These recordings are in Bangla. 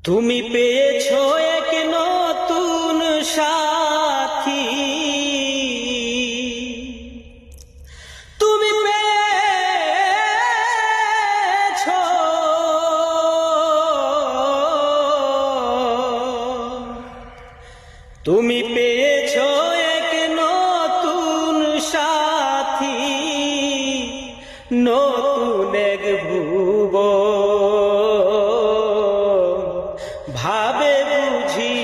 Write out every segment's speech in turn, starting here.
তুমি পেয়েছো এক নতুন সাথী, তুমি পেয়েছো তুমি পেয়েছো এক নতুন সাথী, নতুন এক ভুবন। ভাবে বুঝি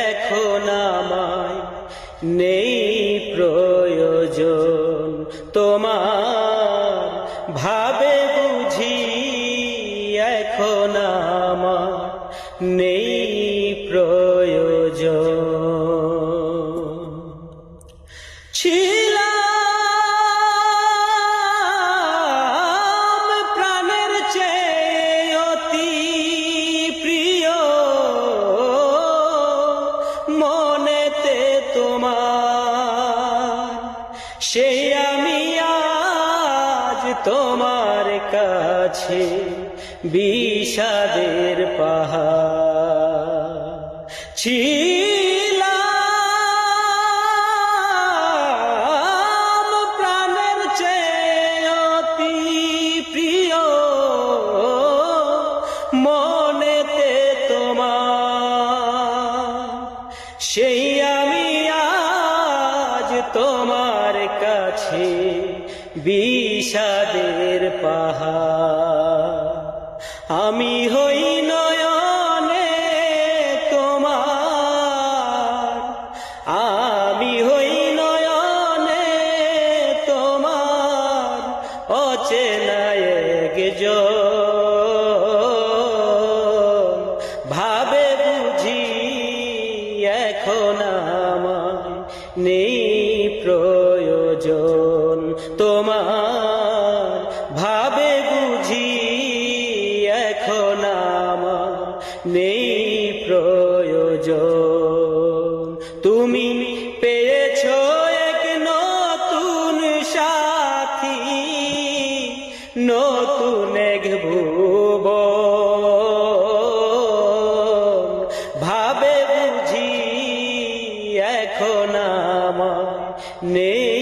এখন আমায় নেই প্রয়োজন তোমার, ভাবে বুঝি এখন আমার নেই প্রয়োজন। ছিলাম প্রাণের চেয়ে অতি প্রিয়, মনেতে তোমার সেই আমি আজ তোমার কাছে বিষাদের পাহাড়। ছিলাম প্রাণের চেয়ে অতি প্রিয়, মনেতে তোমার সেই আমি আজ তোমার কাছে বিষাদের পাহাড়। আমি হই নয়নে তোমার, আমি হই নয়নে তোমার অচেনা একজন। ভাবে বুঝি এখন আমায় নেই প্রয়োজন তোমার, ভাবে বুঝি এখন আমার নেই প্রয়োজন। তুমি পেয়েছো এক নতুন সাথী, নতুন এক ভুবন। ভাবে বুঝি এখন আমার নেই